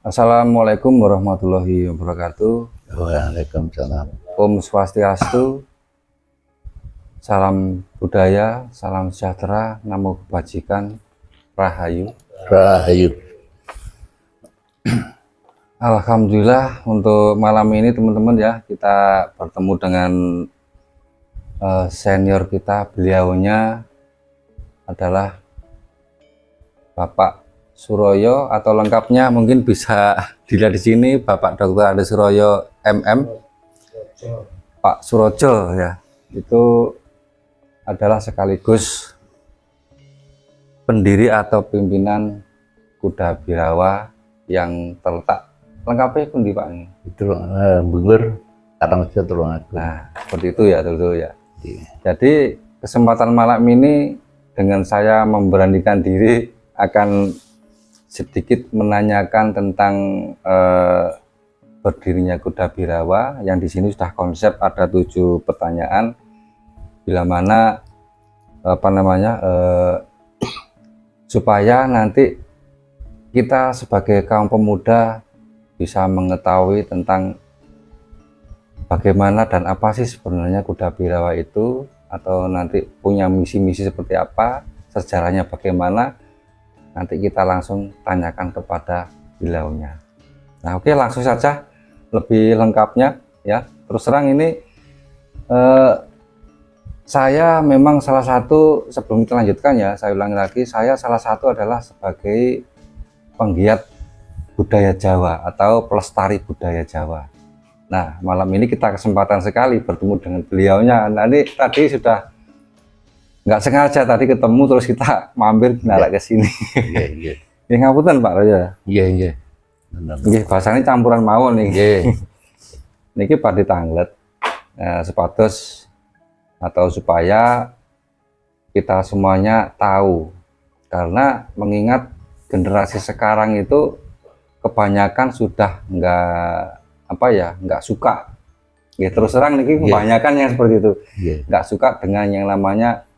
Assalamualaikum warahmatullahi wabarakatuh. Waalaikumsalam. Om Swastiastu, salam budaya, salam sejahtera, namo kebajikan, rahayu. Rahayu. Alhamdulillah untuk malam ini teman-teman ya, kita bertemu dengan senior kita. Beliaunya adalah Bapak Suroyo, atau lengkapnya mungkin bisa dilihat di sini, Bapak Dr. Ade Suroyo MM. Pak Surojo ya, itu adalah sekaligus pendiri atau pimpinan Kuda Birawa yang terletak lengkapnya pundi Pak ini. Itu Bungur Karangrejo Tulungagung. Nah, seperti itu ya tentu ya. Iya. Jadi kesempatan malam ini dengan saya memberanikan diri akan sedikit menanyakan tentang berdirinya Kuda Birawa, yang di sini sudah konsep ada 7 pertanyaan, bila mana supaya nanti kita sebagai kaum pemuda bisa mengetahui tentang bagaimana dan apa sih sebenarnya Kuda Birawa itu, atau nanti punya misi-misi seperti apa, sejarahnya bagaimana. Nanti kita langsung tanyakan kepada beliaunya. Nah, oke, langsung saja lebih lengkapnya ya. Terus terang ini saya memang salah satu, sebelum kita lanjutkan ya, saya ulangi lagi, saya salah satu adalah sebagai penggiat budaya Jawa atau pelestari budaya Jawa. Nah, malam ini kita kesempatan sekali bertemu dengan beliaunya. Nah, ini tadi sudah nggak sengaja tadi ketemu, terus kita mampir nalak ke sini. Iya, iya. Ya ngapunten Pak ya. Iya, iya. Nggih, bahasane campuran mawon nih. Nggih. Niki Pak ditanglet sepados atau supaya kita semuanya tahu, karena mengingat generasi sekarang itu kebanyakan sudah nggak suka. Ya, terus terang niki kebanyakan yang seperti itu. Nggak suka dengan yang namanya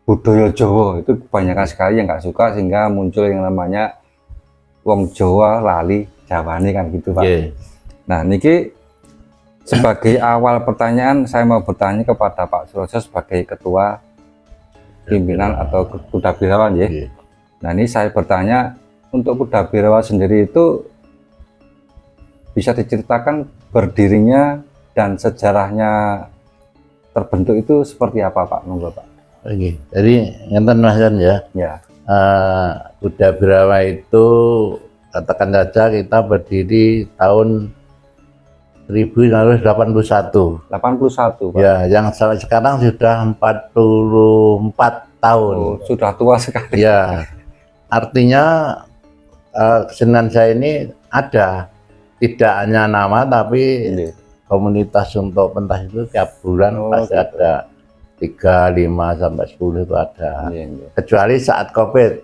budaya Jawa, itu kebanyakan sekali yang nggak suka, sehingga muncul yang namanya wong Jawa lali Jawane kan gitu Pak. Nah, niki sebagai awal pertanyaan saya mau bertanya kepada Pak Surojo sebagai ketua pimpinan atau Kuda Birawa ya. Nah, ini saya bertanya, untuk Kuda Birawa sendiri itu bisa diceritakan berdirinya dan sejarahnya terbentuk itu seperti apa Pak? Monggo Pak. Oke, jadi ngenten Mas ya. Ya. Kuda Birawa itu katakan saja kita berdiri tahun 1981. 81 Pak. Ya, yang sampai sekarang sudah 44 tahun. Oh, sudah tua sekali. Ya, artinya kesenian saya ini ada, tidak hanya nama tapi komunitas untuk pentas itu tiap bulan pasti gitu. Ada 3, 5 sampai 10 itu ada. Kecuali saat Covid.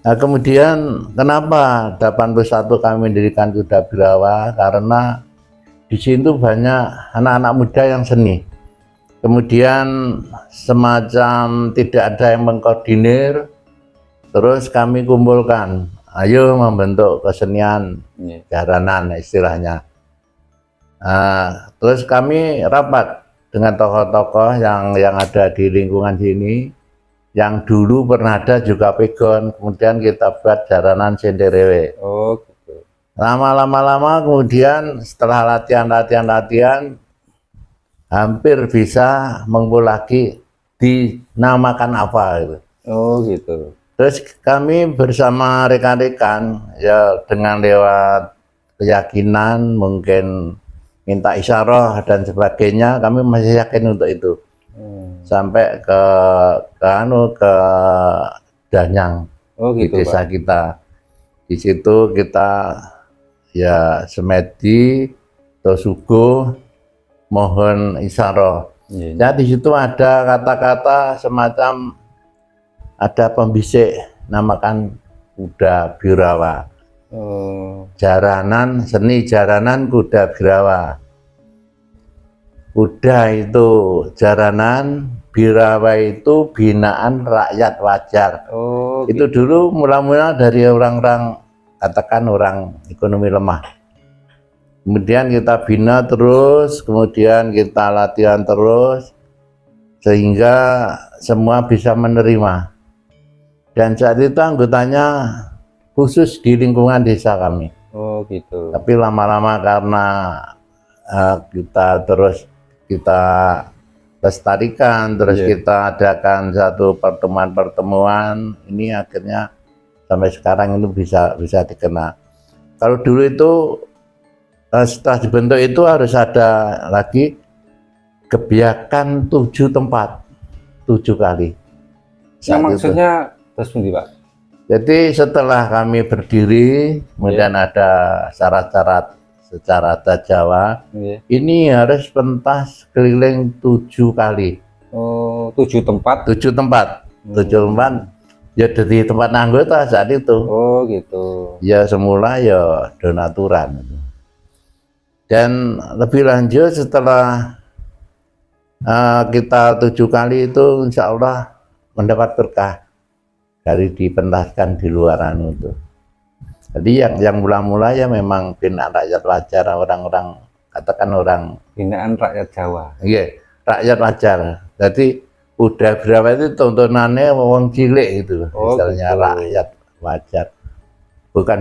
Nah, kemudian kenapa 81 kami mendirikan Kuda Birawa? Karena di situ banyak anak-anak muda yang seni. Kemudian semacam tidak ada yang mengkoordinir, terus kami kumpulkan, ayo membentuk kesenian jaranan istilahnya. Terus kami rapat dengan tokoh-tokoh yang ada di lingkungan sini, yang dulu pernah ada juga pegon, kemudian kita buat jaranan senderewe. Oh gitu. Lama-lama kemudian setelah latihan hampir bisa mengumpul lagi, dinamakan apa gitu. Oh gitu. Terus kami bersama rekan-rekan ya, dengan lewat keyakinan mungkin minta isyarah dan sebagainya, kami masih yakin untuk itu. Sampai ke Danyang, gitu, di desa Pak. Kita di situ kita ya semedi tosugo mohon isyarah. Ya, di situ ada kata-kata semacam ada pembisik namakan Kuda Birawa. Jaranan, seni jaranan Kuda Birawa. Kuda itu jaranan, Birawa itu binaan rakyat wajar. Itu dulu mula-mula dari orang-orang katakan orang ekonomi lemah. Kemudian kita bina terus, kemudian kita latihan terus, sehingga semua bisa menerima. Dan saat itu anggotanya khusus di lingkungan desa kami. Oh gitu. Tapi lama-lama karena kita lestarikan, terus kita adakan satu pertemuan-pertemuan, ini akhirnya sampai sekarang itu bisa dikenal. Kalau dulu itu setelah dibentuk itu harus ada lagi kebiakan 7 tempat, 7 kali. Yang maksudnya terus pundi, Pak? Jadi setelah kami berdiri, kemudian ada syarat-syarat secara adat Jawa, ini harus pentas keliling 7 kali. Oh, 7 tempat? 7 tempat, 7 tempat. Ya dari tempat anggota saat itu. Oh gitu. Ya semula ya donaturan. Dan lebih lanjut setelah kita 7 kali itu, insya Allah mendapat berkah dari dipentaskan di luaran itu. Jadi yang mula-mula ya memang binaan rakyat wajar, orang-orang, katakan orang binaan rakyat Jawa. Iya, rakyat wajar. Jadi udah berapa itu tontonannya wong cilik itu, misalnya gitu. Rakyat wajar. Bukan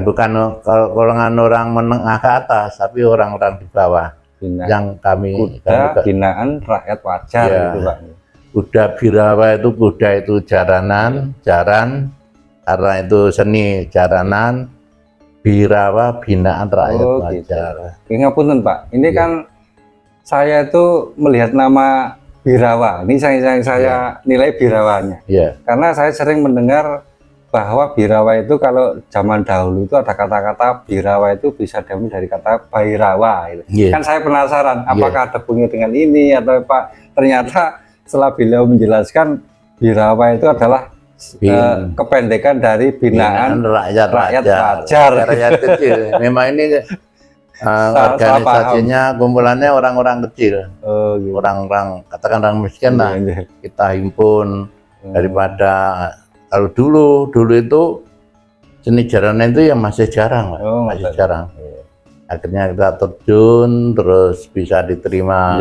golongan orang menengah ke atas, tapi orang-orang di bawah. Yang kami binaan rakyat wajar ya, gitu, Pak. Kuda birawa itu kuda itu jaran, karena itu seni jaranan, birawa binaan rakyat wajar. Gitu. Ngapunten, Pak. Ini kan saya itu melihat nama birawa. Ini saya nilai birawanya. Karena saya sering mendengar bahwa birawa itu kalau zaman dahulu itu ada kata-kata birawa itu bisa diambil dari kata bairawa. Gitu. Kan saya penasaran apakah ada hubungannya dengan ini atau Pak. Ternyata setelah beliau menjelaskan birawa itu adalah kependekan dari binaan rakyat wajar. Rakyat kecil. Memang ini organisasinya kumpulannya orang-orang kecil, orang-orang katakan orang miskin lah. Kita himpun daripada kalau dulu itu seni jaranan itu yang masih jarang, masih jarang. Akhirnya kita terjun terus bisa diterima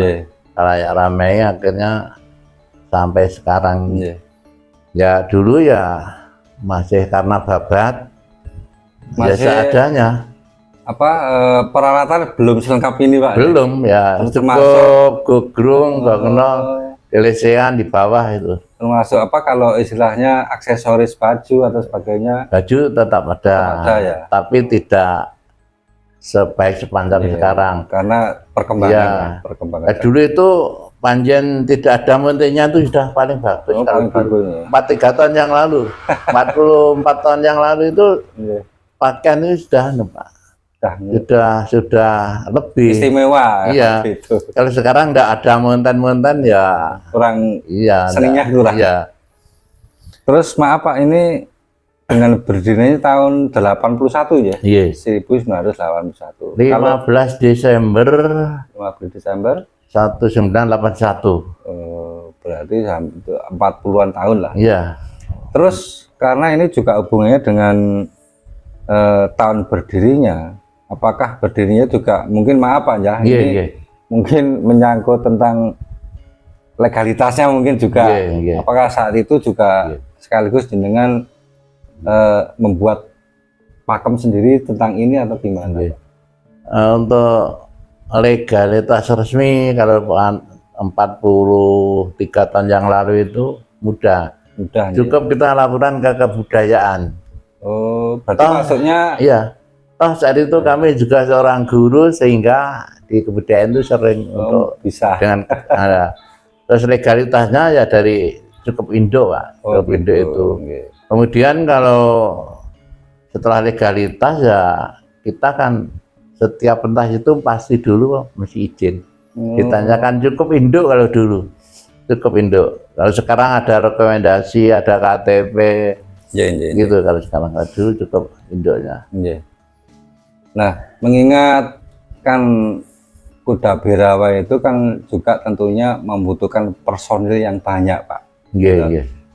khalayak ramai, akhirnya sampai sekarang. Ya dulu ya masih karena babat, ya seadanya. Peralatan belum selengkap ini, Pak? Belum ya, cukup gogrong, lesehan di bawah itu. Termasuk kalau istilahnya aksesoris baju atau sebagainya? Baju tetap ada ya? Tapi tidak sebaik sepanjang sekarang. Karena perkembangan. Dulu itu panjen tidak ada mentenya itu sudah paling bagus. 43 tahun yang lalu, 44 tahun yang lalu itu pakaian itu sudah sudah lebih istimewa. Iya. Gitu. Kalau sekarang enggak ada montan-montan ya kurang seninya kurang. Iya. Terus maaf Pak, ini dengan berdirinya tahun 81 ya? Iya. 1981. 15 Desember 1981. Berarti 40-an tahun lah. Iya. Terus karena ini juga hubungannya dengan tahun berdirinya, apakah berdirinya juga mungkin maaf Pak ya, ini mungkin menyangkut tentang legalitasnya mungkin juga. Apakah saat itu juga sekaligus dengan membuat pakem sendiri tentang ini atau gimana? Untuk legalitas resmi kalau 43 tahun yang lalu itu mudah cukup kita laporan ke kebudayaan. Oh, berarti maksudnya iya. Saat itu kami juga seorang guru, sehingga di kebudayaan itu sering untuk bisa dengan terus legalitasnya ya dari cukup Indo, Pak. Cukup Indo itu. Kemudian kalau setelah legalitas ya kita kan setiap pentas itu pasti dulu mesti izin. Ditanyakan cukup Indo kalau dulu. Cukup Indo. Kalau sekarang ada rekomendasi, ada KTP. Gitu kalau sekarang. Kalau dulu cukup Indonya. Nah, mengingat kan kuda birawa itu kan juga tentunya membutuhkan personil yang banyak, Pak.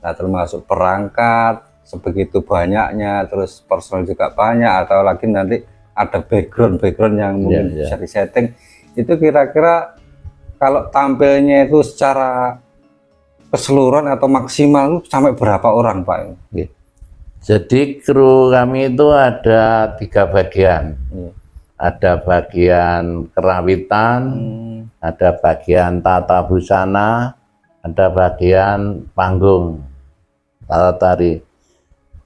Nah, termasuk perangkat, sebegitu banyaknya, terus personal juga banyak, atau lagi nanti ada background yang mungkin bisa disetting, itu kira-kira kalau tampilnya itu secara keseluruhan atau maksimal sampai berapa orang Pak? Jadi kru kami itu ada 3 bagian. Ada bagian kerawitan, ada bagian tata busana, ada bagian panggung, tata tari.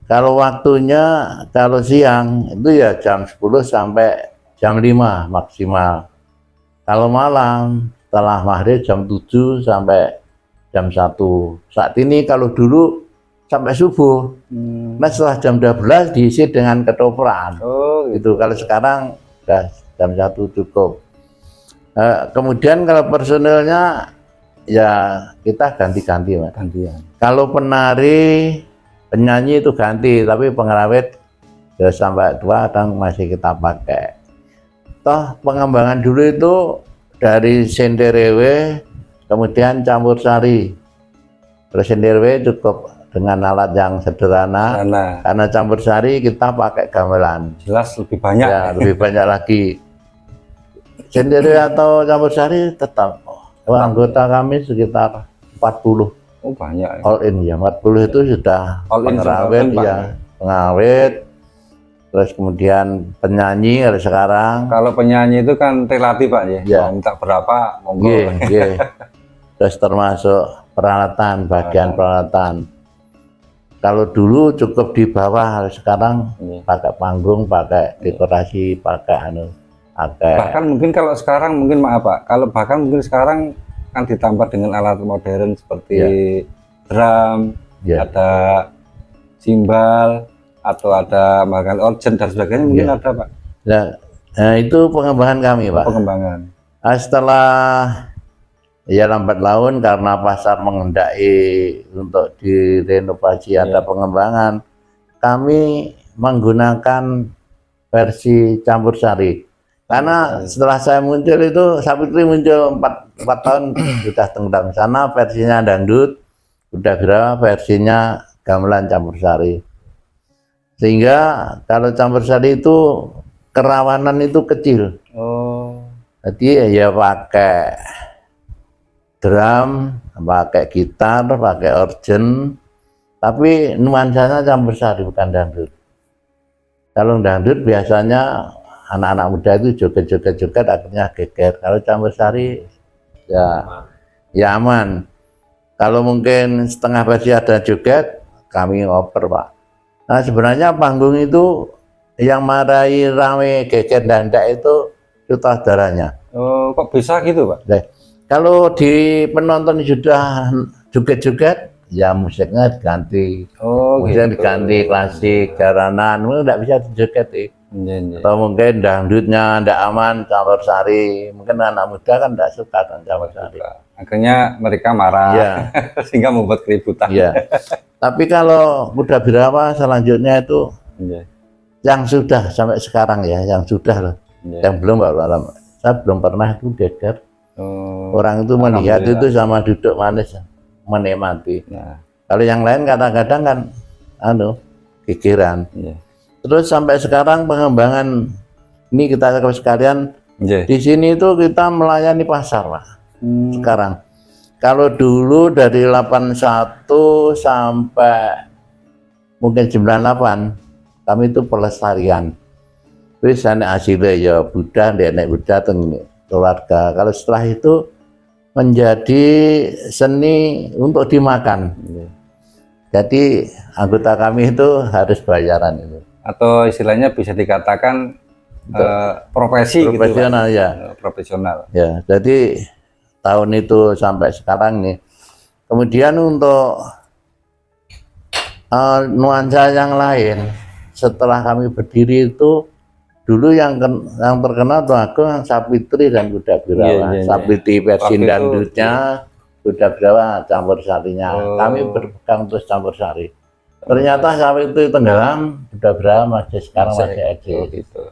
Kalau waktunya, kalau siang itu ya jam 10 sampai jam 5 maksimal. Kalau malam setelah maghrib jam 7 sampai jam 1. Saat ini kalau dulu sampai subuh. Nah setelah jam 12 diisi dengan ketoprak. Gitu. Kalau sekarang udah jam 1 cukup. Kemudian kalau personilnya ya kita ganti-ganti Mas. Kalau penari, penyanyi itu ganti, tapi pengrawit ya sampai 2 kadang masih kita pakai. Toh pengembangan dulu itu dari senderewe, kemudian campur sari. Terus senderewe cukup dengan alat yang sederhana, karena campur sari kita pakai gamelan. Jelas lebih banyak. Ya, lebih banyak lagi. Senderewe atau campur sari tetap. Anggota kami sekitar 40. Oh banyak. All in ya, 40 itu sudah pengrawit ya, pengawit. Terus kemudian penyanyi ada sekarang. Kalau penyanyi itu kan relatif Pak ya. Mau minta berapa monggo. Terus termasuk peralatan, bagian peralatan. Kalau dulu cukup di bawah, sekarang pakai panggung, pakai dekorasi, pakai Bahkan mungkin kalau sekarang mungkin maaf Pak, kalau bahkan mungkin sekarang kan ditambah dengan alat modern seperti drum, ada simbal, atau ada makan organ dan sebagainya, mungkin ada Pak. Nah itu pengembangan kami Pak. Pengembangan. Setelah ya lambat laun karena pasar mengendaki untuk direnovasi ada pengembangan, kami menggunakan versi campur sari. Karena setelah saya muncul itu, Sapitri muncul 4 tahun sudah tenggang sana versinya dangdut, udah berapa versinya gamelan campur sari. Sehingga kalau campur sari itu kerawanan itu kecil. Jadi ya pakai drum, pakai gitar, pakai organ, tapi nuansanya campur sari bukan dangdut. Kalau dangdut biasanya anak-anak muda itu joget-joget akhirnya geger. Kalau campur sari ya aman. Kalau mungkin setengah versi ada joget, kami ngoper Pak. Nah sebenarnya panggung itu yang marahi rame geger dandak itu sutradaranya. Kok bisa gitu Pak? Kalau di penonton sudah joget-joget, ya musiknya diganti. Musiknya diganti klasik, jaranan, nggak bisa dijoget. Atau mungkin dangdutnya tidak aman, campur sari. Mungkin anak muda kan tidak suka dengan campur sari. Akhirnya mereka marah, sehingga membuat keributan. Tapi kalau Muda Birawa selanjutnya itu yang sudah sampai sekarang ya, yang sudah loh, yang belum Pak, saya belum pernah itu geger. Orang itu melihat itu sama duduk manis, menikmati. Kalau yang lain kadang-kadang kan gegeran. Terus sampai sekarang pengembangan ini kita sekalian di sini itu kita melayani pasar Pak. Sekarang kalau dulu dari 81 sampai mungkin 98 kami itu pelestarian. Terus anak hasilnya ya Buddha, nenek Buddha keluarga. Kalau setelah itu menjadi seni untuk dimakan. Jadi anggota kami itu harus bayaran itu. Atau istilahnya bisa dikatakan profesi profesional gitu, ya. Profesional. Ya, jadi tahun itu sampai sekarang nih. Kemudian untuk nuansa yang lain, setelah kami berdiri itu dulu yang terkenal tuh aku Sapitri dan Kuda Birawa. Sapitri versi dangdutnya, Kuda Birawa campur sarinya. Kami berpegang terus campur sari. Ternyata Sapitri tenggelam, Kuda Birawa masih sekarang masih eksis. Gitu.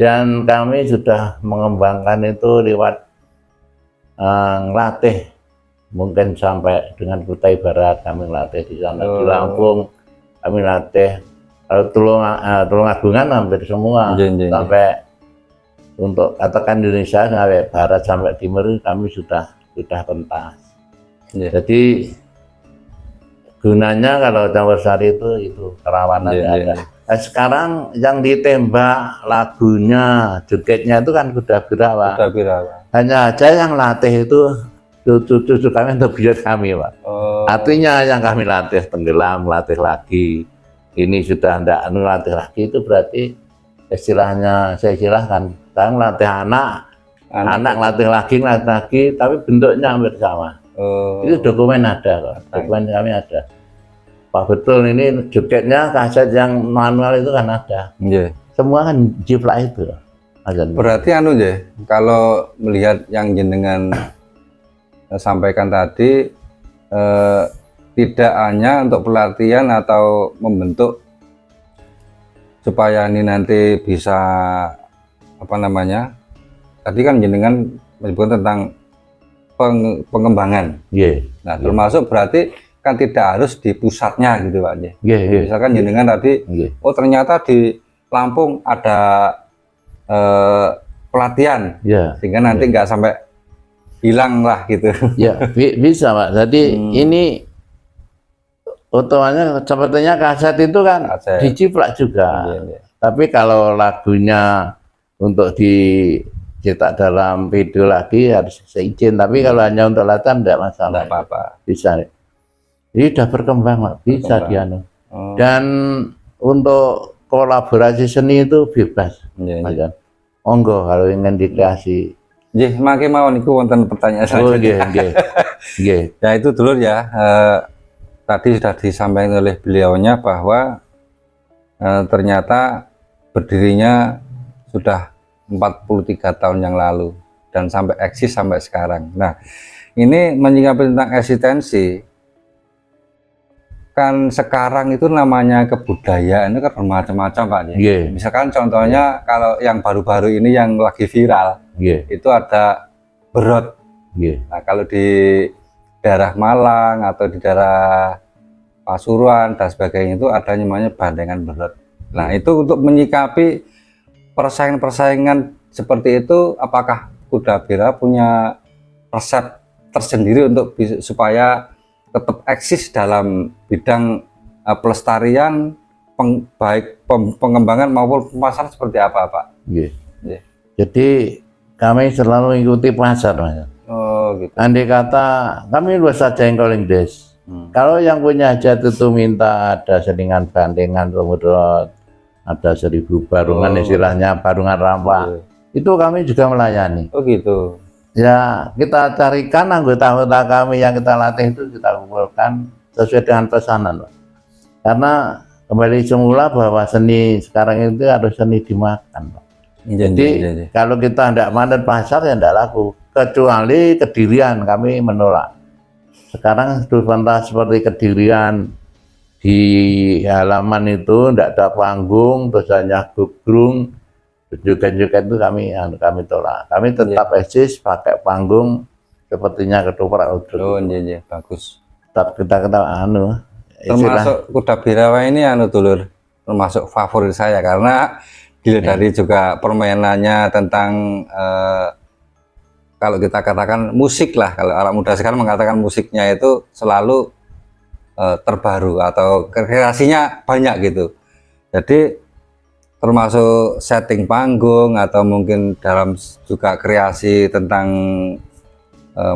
Dan kami sudah mengembangkan itu lewat ngelatih, mungkin sampai dengan Kutai Barat kami ngelatih di sana di Lampung. kami latih. Kalau Tulungagungan hampir semua, sampai untuk katakan Indonesia sampai barat sampai timur kami sudah pentas. Jadi gunanya kalau campur sari itu kerawanan ada. Nah, sekarang yang ditembak lagunya, jogetnya itu kan kuda birawa. Hanya aja yang latih itu cucu kami untuk biar kami, Pak. Artinya yang kami latih tenggelam, latih lagi. Ini sudah tidak latih lagi, itu berarti istilahnya saya istilahkan sekarang latih anak latih lagi, tapi bentuknya hampir sama. Itu dokumen ada kok, dokumen kami ada. Pak betul ini jogetnya kaset yang manual itu kan ada. Semua kan jiplak itu. Berarti kalau melihat yang jenengan sampaikan tadi, tidak hanya untuk pelatihan atau membentuk supaya ini nanti bisa apa namanya, tadi kan jenengan menyebutkan tentang pengembangan. Nah, termasuk berarti kan tidak harus di pusatnya gitu Pak. Misalkan jenengan tadi, oh ternyata di Lampung ada pelatihan, sehingga nanti nggak sampai hilang lah gitu. Bisa Pak. Jadi ini utamanya sepertinya kaset itu kan diciplak juga. Tapi kalau lagunya untuk dicetak dalam video lagi harus seizin. Tapi kalau hanya untuk latihan tidak masalah. Tidak apa-apa. Bisa. Jadi sudah berkembang, Pak. Bisa dianu. Dan untuk kolaborasi seni itu bebas. Monggo kalau ingin dikreasi. Makin mau niku wonten pertanyaan saya. Ya itu dulur ya. Tadi sudah disampaikan oleh beliaunya bahwa ternyata berdirinya sudah 43 tahun yang lalu dan sampai eksis sampai sekarang. Nah, ini menyikapi tentang eksistensi. Kan sekarang itu namanya kebudayaan itu kan bermacam-macam Pak. Misalkan contohnya kalau yang baru-baru ini yang lagi viral, itu ada berot. Nah, kalau di daerah Malang atau di daerah Pasuruan dan sebagainya itu ada namanya bandengan berot. Nah, itu untuk menyikapi persaingan-persaingan seperti itu, apakah Kuda Bira punya resep tersendiri untuk supaya tetap eksis dalam bidang pelestarian, baik pengembangan maupun pemasaran seperti apa Pak? Jadi kami selalu mengikuti pasar, Mas. Gitu. Andai kata kami luas saja yang calling des. Kalau yang punya hajat itu minta ada selingan bandengan rumudrot, ada 1000 barungan, istilahnya barungan rampak, itu kami juga melayani. Gitu. Ya, kita carikan anggota-anggota kami yang kita latih itu kita kumpulkan sesuai dengan pesanan, Pak. Karena kembali semula bahwa seni sekarang itu harus seni dimakan, Pak. Jadi kalau kita tidak mandat pasar ya tidak laku. Kecuali Kedirian kami menolak. Sekarang pentas seperti Kedirian di halaman itu tidak ada panggung, terus hanya gugrung. Joget-joget itu kami tolak. Kami tetap eksis pakai panggung sepertinya ketoprak. Bagus. Tetap kita termasuk Kuda Birawa ini dulur, termasuk favorit saya karena dari juga permainannya tentang kalau kita katakan musik lah, kalau anak muda sekarang mengatakan musiknya itu selalu terbaru atau kreasinya banyak gitu. Jadi termasuk setting panggung atau mungkin dalam juga kreasi tentang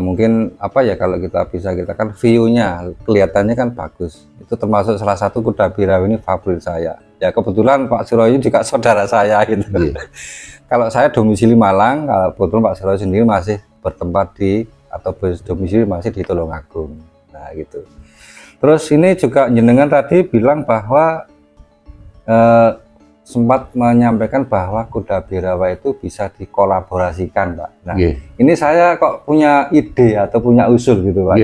mungkin apa ya, kalau kita bisa kita kan view-nya kelihatannya kan bagus. Itu termasuk salah satu Kuda Birawa ini favorit saya. Ya kebetulan Pak Suroyo juga saudara saya gitu. Kalau saya domisili Malang, kalau kebetulan Pak Suroyo sendiri masih bertempat di atau domisili masih di Tulungagung. Nah gitu. Terus ini juga jenengan tadi bilang bahwa sempat menyampaikan bahwa Kuda Birawa itu bisa dikolaborasikan, Pak. Nah, ini saya kok punya ide atau punya usul gitu, Pak.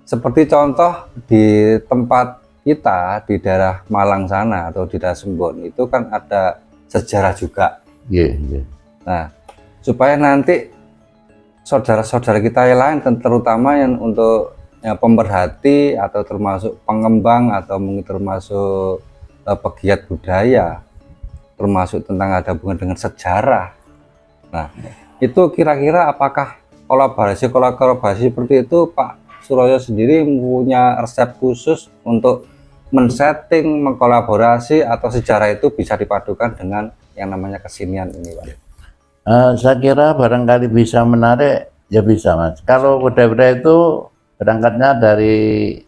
Seperti contoh di tempat kita di daerah Malang sana atau di daerah Sembon itu kan ada sejarah juga. Nah, supaya nanti saudara-saudara kita yang lain, terutama yang untuk pemerhati atau termasuk pengembang atau mungkin termasuk pegiat budaya, termasuk tentang ada hubungan dengan sejarah. Nah, itu kira-kira apakah kolaborasi seperti itu Pak Suroyo sendiri punya resep khusus untuk men-setting, mengkolaborasi atau sejarah itu bisa dipadukan dengan yang namanya kesenian ini, Pak? Saya kira barangkali bisa menarik, ya bisa Mas. Kalau kuda-kuda itu berangkatnya dari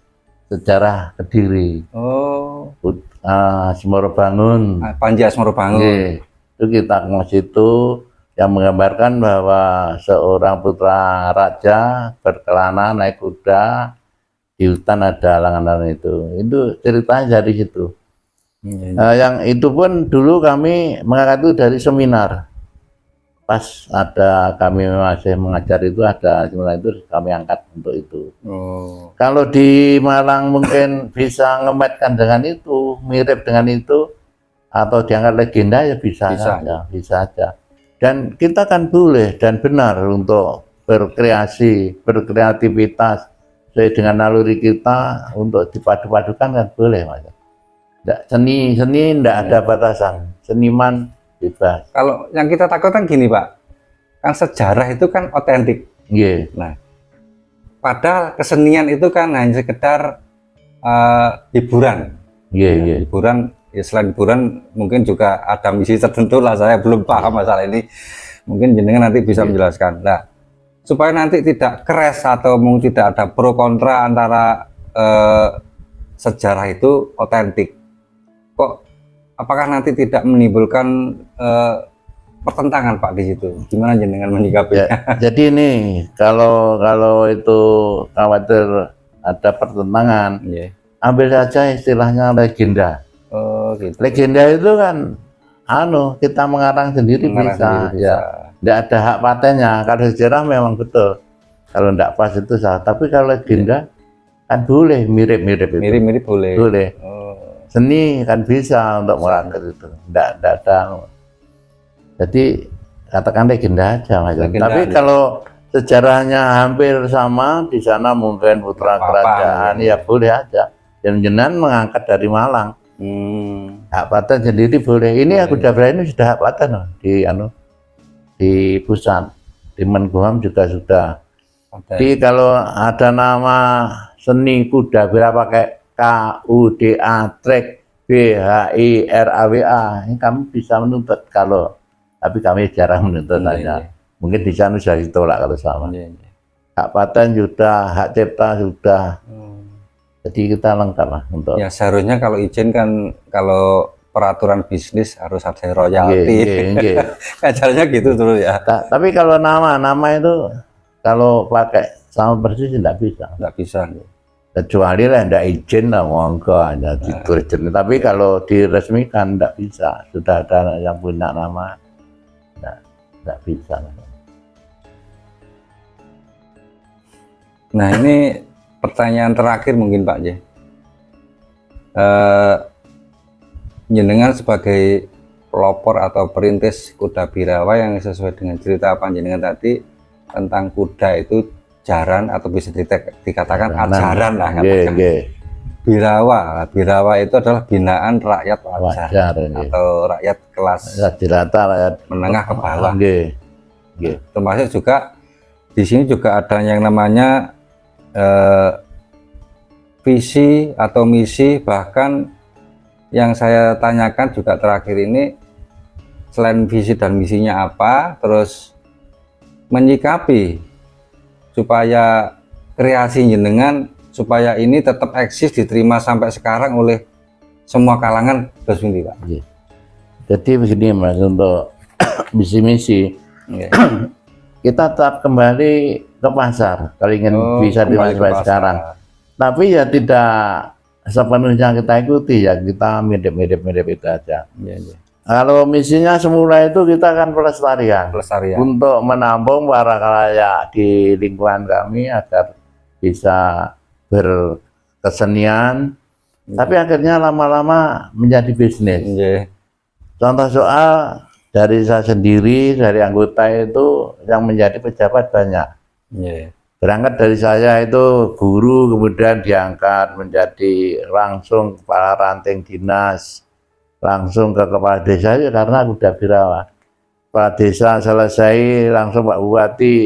sejarah Kediri. Oh, Asmoro Bangun. Panji Asmoro Bangun. Itu kita ke situ yang menggambarkan bahwa seorang putra raja berkelana naik kuda di hutan, ada alang-alang itu ceritanya dari situ. Yang itu pun dulu kami mengangkat itu dari seminar, pas ada kami masih mengajar itu, ada seminar itu kami angkat untuk itu. Kalau di Malang mungkin bisa ngemetkan dengan itu, mirip dengan itu, atau diangkat legenda, ya bisa aja. Dan kita kan boleh dan benar untuk berkreativitas sesuai dengan naluri kita, untuk dipadu-padukan kan boleh Mas. Seni tidak ada batasan, seniman bebas. Kalau yang kita takutkan gini Pak, kan sejarah itu kan otentik. Nah, padahal kesenian itu kan hanya sekedar hiburan. Hiburan, ya selain hiburan mungkin juga ada misi tertentu lah, saya belum paham masalah ini. Mungkin jenengan nanti bisa menjelaskan. Nah, supaya nanti tidak crash atau mungkin tidak ada pro kontra antara sejarah itu otentik. Kok apakah nanti tidak menimbulkan pertentangan Pak di situ? Gimana jenengan menyikapinya? Jadi ini kalau itu khawatir ada pertentangan, ambil saja istilahnya legenda. Gitu. Legenda itu kan kita mengarang sendiri bisa. Tidak ada hak patennya. Kalau sejarah memang betul, kalau tidak pas itu salah. Tapi kalau legenda kan boleh mirip-mirip itu. Mirip-mirip boleh. Seni kan bisa untuk mengangkat itu. Tidak ada. Jadi katakan legenda aja Mas. Tapi kalau sejarahnya hampir sama, di sana mungkin putra kerajaan, ya boleh aja. Dan jenengan mengangkat dari Malang. Hak paten sendiri boleh. Ini kuda berani ini sudah hak paten di pusat, di Menkumham juga sudah. Jadi kalau ada nama seni kuda bila pakai KUDA trek BHIRAWA, ini kami bisa menuntut. Tapi kami jarang menuntut saja. Mungkin di sana sudah ditolak kalau sama. Hak paten sudah, hak cipta sudah. Jadi kita lengkap lah untuk. Ya seharusnya kalau izin kan, kalau peraturan bisnis harus ada royalti. Acaranya gitu terus ya. Tapi kalau nama itu kalau pakai sama persis tidak bisa. Tidak bisa. Kecuali lah tidak izin lah, monggo hanya ditulis. Tapi kalau diresmikan tidak bisa. Sudah ada yang punya nama, tidak bisa. Nah ini pertanyaan terakhir mungkin Pak J. Jenengan sebagai pelopor atau perintis kuda birawa yang sesuai dengan cerita panjenengan tadi tentang kuda itu jaran atau bisa dikatakan ajaran lah katakan. Birawa itu adalah binaan rakyat wajar atau rakyat kelas rakyat menengah ke bawah. Termasuk juga di sini juga ada yang namanya visi atau misi, bahkan yang saya tanyakan juga terakhir ini selain visi dan misinya apa, terus menyikapi supaya kreasi jenengan supaya ini tetap eksis, diterima sampai sekarang oleh semua kalangan, terus ini Pak. Jadi begini Mas, untuk misi-misi kita tetap kembali ke pasar kalau ingin bisa dimulai sekarang. Tapi ya tidak sepenuhnya kita ikuti, ya kita mirip-mirip itu aja. Kalau misinya semula itu kita akan pelestarian. Untuk menampung para khalayak di lingkungan kami agar bisa berkesenian. Tapi akhirnya lama-lama menjadi bisnis. Contoh soal dari saya sendiri, dari anggota itu yang menjadi pejabat banyak. Berangkat dari saya itu guru, kemudian diangkat menjadi langsung kepala ranting dinas, langsung ke kepala desa ya karena aku udah birawa. Kepala desa selesai langsung Pak Bupati,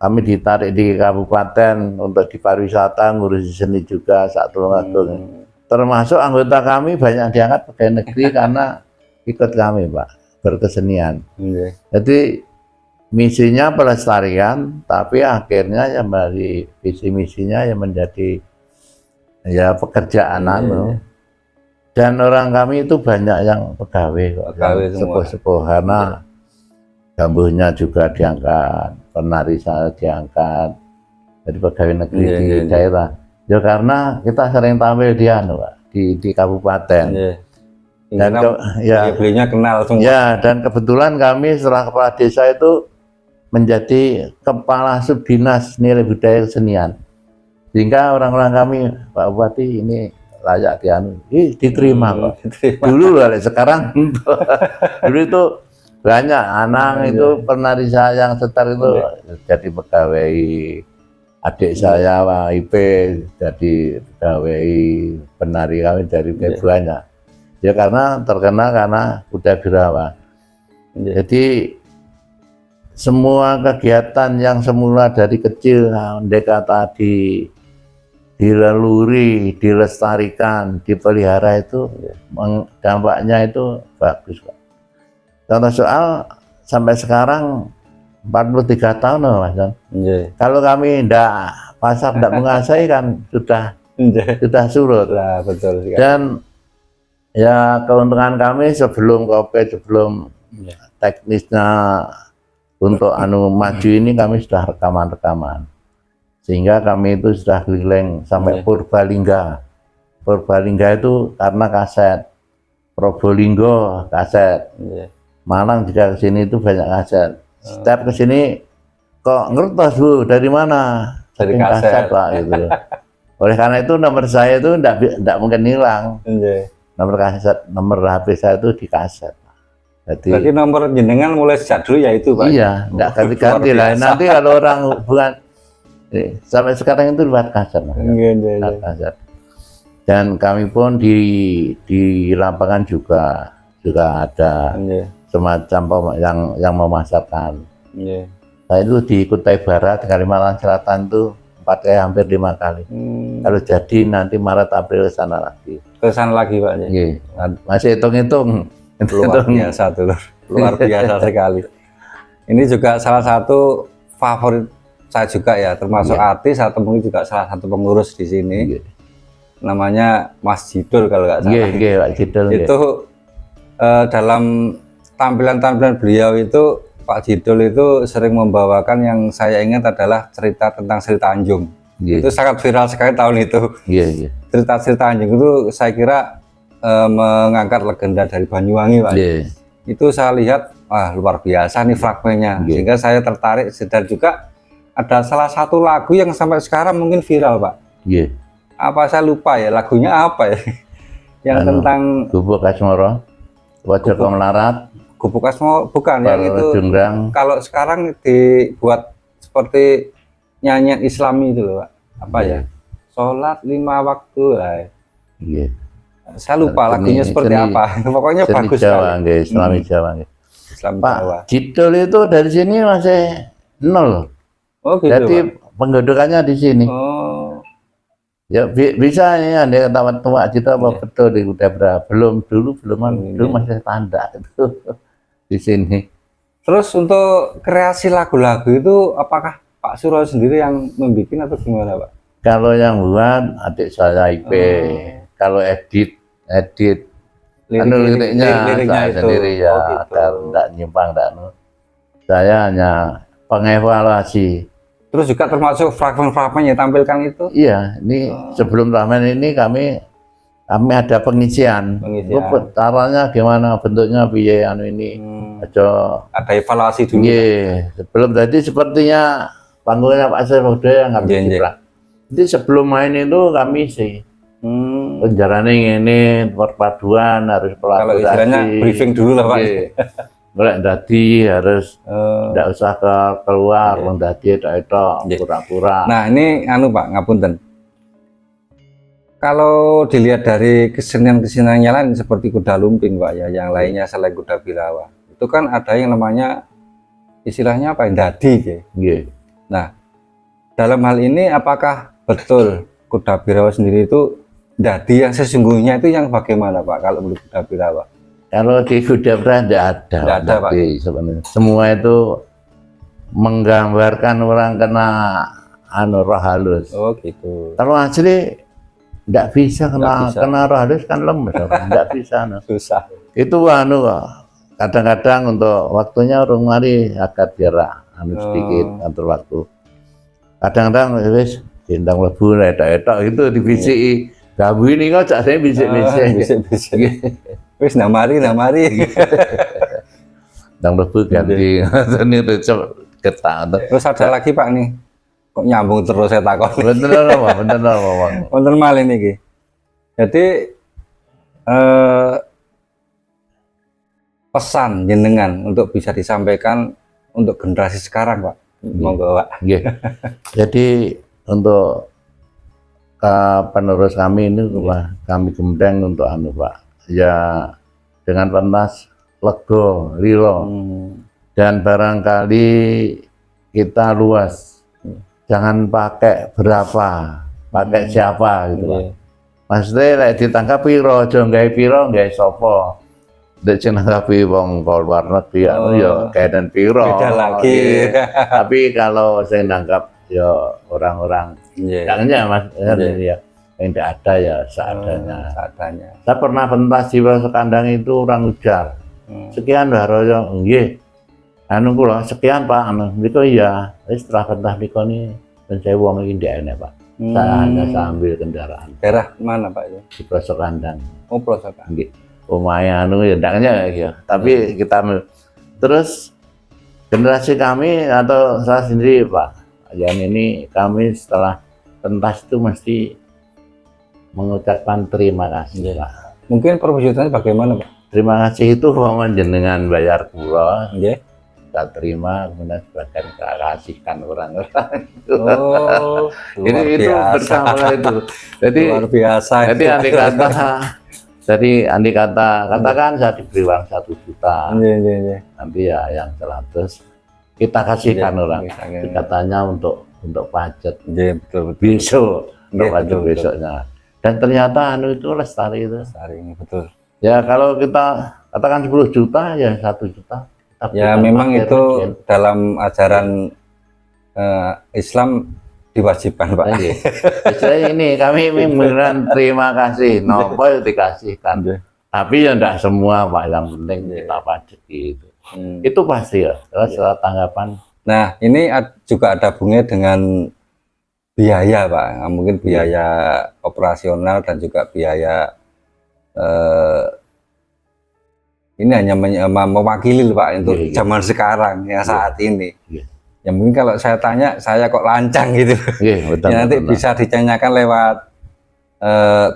kami ditarik di kabupaten untuk di pariwisata, ngurusi seni juga saat Tulungagung. Termasuk anggota kami banyak diangkat pegawai negeri karena ikut kami Pak berkesenian. Jadi misinya pelestarian, tapi akhirnya yang dari visi misinya yang menjadi ya pekerjaan dan orang kami itu banyak yang pegawai sepuh-sepuh karena gambuhnya juga diangkat, penari saya diangkat, jadi pegawai negeri di daerah. Ya karena kita sering tampil di di kabupaten. Dan belinya kenal semua. Ya, dan kebetulan kami setelah kepala desa itu menjadi kepala subdinas nilai budaya kesenian. Sehingga orang-orang kami, Pak Bupati ini layak diterima kok. Dulu loh, sekarang dulu itu banyak anak itu penari saya yang setar itu jadi pegawai, adik saya Pak IP jadi pegawai, penari kami dari banyak. Ya karena terkenal karena udah birawa. Jadi semua kegiatan yang semula dari kecil ndeka tadi dilaluri, dilestarikan, dipelihara itu dampaknya itu bagus Pak. Contoh soal sampai sekarang 43 tahun loh Mas Don. Kalau kami tidak menguasai kan sudah surut. Nah, betul sekali. Dan ya keuntungan kami sebelum COVID, sebelum teknisnya untuk maju ini kami sudah rekaman-rekaman. Sehingga kami itu sudah keliling sampai Purbalingga. Purbalingga itu karena kaset. Probolinggo kaset. Malang juga kesini itu banyak kaset. Setiap kesini kok ngertos Bu, dari mana? Dari kaset Pak gitu. Oleh karena itu nomor saya itu tidak mungkin hilang. Nomor kaset, nomor HP saya itu di kaset. Jadi nomor jenengan mulai sejak dulu ya itu Pak? Iya, enggak ganti-ganti lah. Nanti kalau orang hubungan sampai sekarang itu buat kaset. Kaset. Dan kami pun di lapangan juga ada semacam yang memasarkan. Saya itu di Kutai Barat, Kalimantan Selatan itu 4 kali, hampir 5 kali. Kalau jadi nanti Maret April ke sana lagi. Ke sana lagi Pak? Masih hitung-hitung. Luar biasa tuh, luar biasa sekali. Ini juga salah satu favorit saya juga ya, termasuk artis atau mungkin juga salah satu pengurus di sini. Namanya Mas Jidul kalau nggak salah. Pak Jidul. Itu dalam tampilan-tampilan beliau itu Pak Jidul itu sering membawakan yang saya ingat adalah cerita tentang Sri Tanjung. Itu sangat viral sekali tahun itu. Cerita Sri Tanjung itu saya kira mengangkat legenda dari Banyuwangi Pak. Itu saya lihat luar biasa nih fragmennya, sehingga saya tertarik. Dan juga ada salah satu lagu yang sampai sekarang mungkin viral Pak. Apa saya lupa ya lagunya apa ya? Yang tentang Gubuk Asmoro, Wajah Melarat. Gubuk Asmoro bukan yang itu. Junggrang. Kalau sekarang dibuat seperti nyanyian Islami itu loh Pak. Apa ya? Sholat 5 waktu lah. Saya lupa lagunya seperti apa. Pokoknya bagus sekali. Islami Jawa. Islam Pak Jawa. Jidul itu dari sini masih 0. Oh gitu. Jadi penggodokannya di sini. Ya bisa ya, dia ketahuan tua Jidul apa betul di Udabra. Belum masih tanda itu di sini. Terus untuk kreasi lagu-lagu itu apakah Pak Suro sendiri yang membuat atau gimana Pak? Kalau yang buat adik saya IP. Kalau edit liriknya saya sendiri ya, tidak nyimpang, saya hanya pengevaluasi. Terus juga termasuk fragmen-fragmen yang tampilkan itu? Iya, ini sebelum ramen ini kami ada pengisian. Caranya gimana, bentuknya biaya ini. Ada evaluasi dulu. Sebelum tadi sepertinya panggungnya Pak Sefodeh yang kami ciplak. Jadi sebelum main itu kami sih penjaranya ini perpaduan harus kalau istilahnya briefing dulu lah Pak. Golek dadi harus Oh. ndak usah keluar, wong dadi itu Nggih. pura-pura. Nah, ini anu Pak, ngapunten. Kalau dilihat dari kesenian-kesenian yang lain seperti kuda lumping Pak ya, yang lainnya selain kuda bilawa, itu kan ada yang namanya istilahnya apa? Dadi ya. Nggih. Nah, dalam hal ini apakah betul kuda bilawa sendiri itu dadi yang sesungguhnya itu yang bagaimana Pak kalau menurut kuda bilawa? Kalau di kuda pera tidak ada, Nggak ada, Pak. dadi sebenarnya. Semua itu menggambarkan orang kena anu roh halus. Oh gitu. Kalau asli tidak bisa Nggak bisa. kena roh halus kan lemes, tidak bisa. No. Susah. Itu anu kadang-kadang untuk waktunya orang mari agak biar anu sedikit atur waktu. Kadang-kadang wis bintang lebu etok-etok itu dibisiki. Gabu ini kok cak saya bisik-bisik. Bisik-bisik. Wis namari. Bintang lebu ganti ini recok ketak. Terus ada lagi Pak nih. Kok nyambung terus saya takon. Bener apa? Bener apa, Bang? Wonten malih niki. Jadi pesan jenengan untuk bisa disampaikan untuk generasi sekarang, Pak. Monggo, Pak. Nggih. Jadi untuk penerus kami ini kami gemdeng untuk anu Pak. Ya dengan pentas lego, lilo. Dan barangkali kita luas. Jangan pakai berapa, pakai siapa gitu Pak. Maksudnya lek ditangkap piro, aja nggawe piro, nggawe sapa. Dek nangkapi wong luar negeri anu ya kaedan piro. Beda lagi. Iya. Tapi kalau saya nangkap ya orang-orang jangannya Mas ya yang tidak ada ya seadanya. Seadanya. Saya pernah pentas di Sekandang itu orang ujar. Sekian Mbah Royo, nggih. Anu kula sekian Pak, anu niku iya. Setelah pentas niku ni dan saya wong iki ndak enak Pak. Saya hanya sambil kendaraan. Daerah mana Pak itu? Di Sekandang. Oh, Prosokan. Nggih. Omahnya anu ya ndaknya ya. Tapi kita terus generasi kami atau saya sendiri Pak. Yang ini kami setelah pentas itu mesti mengucapkan terima kasih Pak. Mungkin perwujudannya bagaimana Pak? Terima kasih itu mohon jenengan bayar kula. Nggih. Kita terima kemudian sebagian kita kasihkan orang-orang. Oh, luar itu biasa. bersama itu. Jadi Luar biasa. Jadi andai kata katakan saya diberi uang 1 juta. Iya. Nanti ya yang 100 kita kasihkan orang. Iya. Katanya untuk pajak Iya, betul. besok, untuk Iya, pajak betul. besoknya. Dan ternyata anu itu lestari itu. Saring, betul. Ya kalau kita katakan 10 juta ya 1 juta. Kita Ya berikan memang pakai itu regen. dalam ajaran Islam diwajibkan Pak. Iya. Jadi ini kami beneran terima kasih. Nopo dikasihkan. Iya. Tapi ya enggak semua Pak, yang penting kita pajak gitu. Itu pasti ya. Terus tanggapan. Nah ini juga ada hubungannya dengan biaya Pak. Nah, mungkin biaya operasional dan juga biaya ini hanya mewakili Pak untuk Iya. zaman sekarang ya saat ini. Iya. Ya mungkin kalau saya tanya, saya kok lancang gitu. Iya, betul. Ya, nanti betul. bisa ditanyakan lewat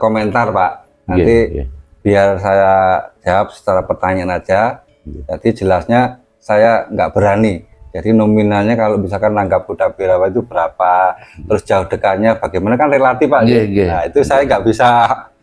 komentar Pak. Nanti Iya. biar saya jawab secara pertanyaan aja. Iya. Jadi jelasnya saya nggak berani. Jadi nominalnya kalau misalkan nanggap kuda bilawa itu berapa, terus jauh dekatnya bagaimana kan relatif Pak. Iya, iya. Nah itu saya nggak bisa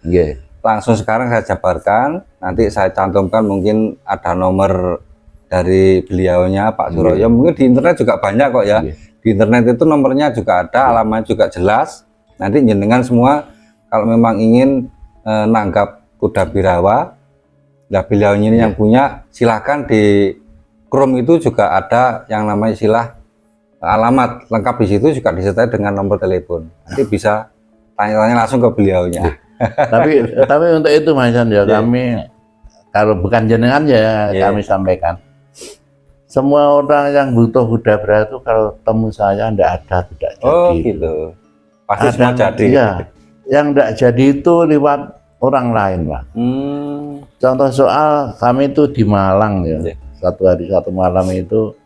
Iya. langsung sekarang saya jabarkan. Nanti saya cantumkan mungkin ada nomor dari beliaunya Pak Suroyo. Mungkin di internet juga banyak kok ya. Iya. Di internet itu nomornya juga ada, alamatnya juga jelas. Nanti jenengan semua kalau memang ingin nanggap kuda bilawa, nah beliaunya ini yang punya, silahkan di Chrome itu juga ada yang namanya istilah alamat lengkap di situ juga disertai dengan nomor telepon. Nanti bisa tanya-tanya langsung ke beliaunya. tapi untuk itu Mas Yan, ya kami kalau bukan jenengan ya kami sampaikan. Semua orang yang butuh kuda berat itu kalau temu saya tidak ada tidak jadi. Oh gitu. Pasti semua jadi. Iya. Yang tidak jadi itu lewat orang lain Pak. Contoh soal kami itu di Malang ya. Iya. Satu hari satu malam itu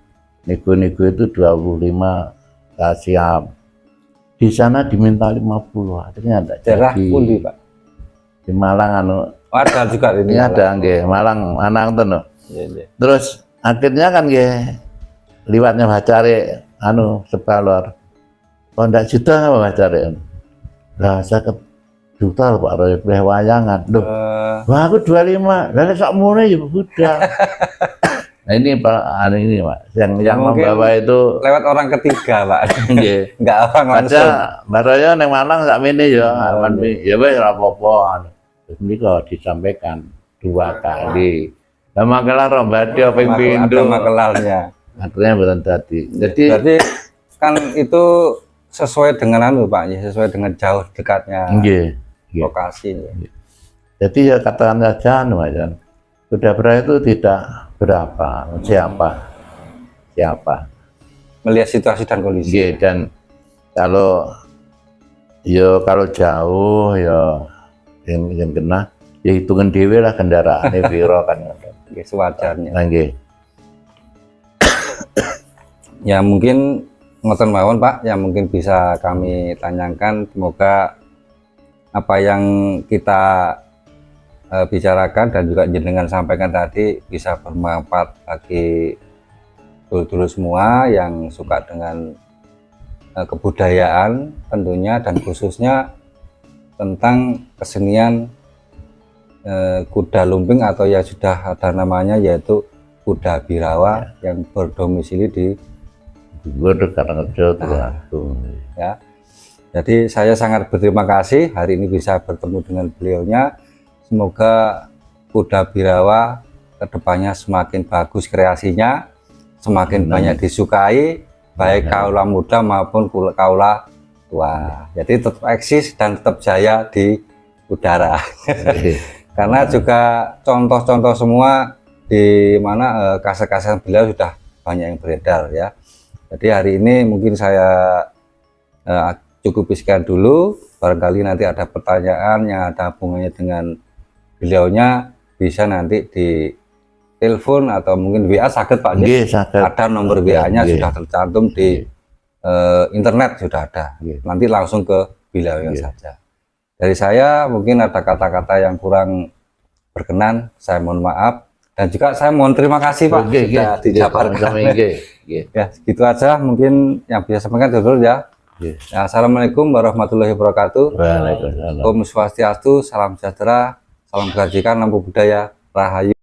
nego-nego itu 25 siap. Di sana diminta 50, akhirnya tidak Daerah jadi. pundi Pak? Di Malang anu Oh, ada juga ini. ini ada nggih Malang anak ngoten lho. Iya. Terus akhirnya kan nggih liwatnya bacare anu sebalor. Oh ndak juta apa bacare. Lah 50 juta Pak Roy beli wayangan. Loh, wah aku 25. Lah sak mune ya budal. Nah ini Pak anu ini Pak yang Mungkin membawa itu lewat orang ketiga Pak. nggih. Nggak orang langsung. Ada Mbak Royo neng Malang sak mene ya, ya wis ora apa-apa. Terus niku disampaikan 2 kali. Lah makelar rombadi ping Ada pindho. makelarnya. Akhirnya mboten dadi. Jadi Berarti kan itu sesuai dengan anu Pak, ya, sesuai dengan jauh dekatnya nggih. Nggih. lokasi. Jadi ya katakan saja anu Mas. Kuda Bra itu tidak berapa, siapa. Melihat situasi dan kondisi. Nggih, dan kalau jauh ya yang kena ya hitungan dhewe lah kendaraane piro kan. Nggih, sewajarnya. Nah, nggih. Ya mungkin ngoten mawon Pak, yang mungkin bisa kami tanyakan, semoga apa yang kita bicarakan dan juga jenengan sampaikan tadi bisa bermanfaat bagi dulur-dulur semua yang suka dengan kebudayaan tentunya, dan khususnya tentang kesenian kuda lumping atau ya sudah ada namanya yaitu kuda birawa yang berdomisili di Karangrejo ya. Jadi saya sangat berterima kasih hari ini bisa bertemu dengan beliaunya. Semoga kuda birawa kedepannya semakin bagus kreasinya, semakin banyak disukai baik kaula muda maupun kaula tua. Jadi tetap eksis dan tetap jaya di udara. Karena juga contoh-contoh semua di mana kaset-kaset beliau sudah banyak yang beredar ya. Jadi hari ini mungkin saya cukup sekian dulu. Barangkali nanti ada pertanyaan yang ada hubungannya dengan beliaunya, bisa nanti di telepon atau mungkin WA sakit Pak. Nggih, saged. Ada nomor WA-nya sudah tercantum di internet, sudah ada. Nanti langsung ke beliaunya saja. Dari saya mungkin ada kata-kata yang kurang berkenan, saya mohon maaf, dan juga saya mohon terima kasih Pak sudah dijabarkan. Ya, gitu aja mungkin yang bisa sampaikan dulu ya. Ya, assalamualaikum warahmatullahi wabarakatuh. Waalaikumsalam. Om Swastiastu, salam sejahtera, salam kebajikan, lampu budaya, rahayu.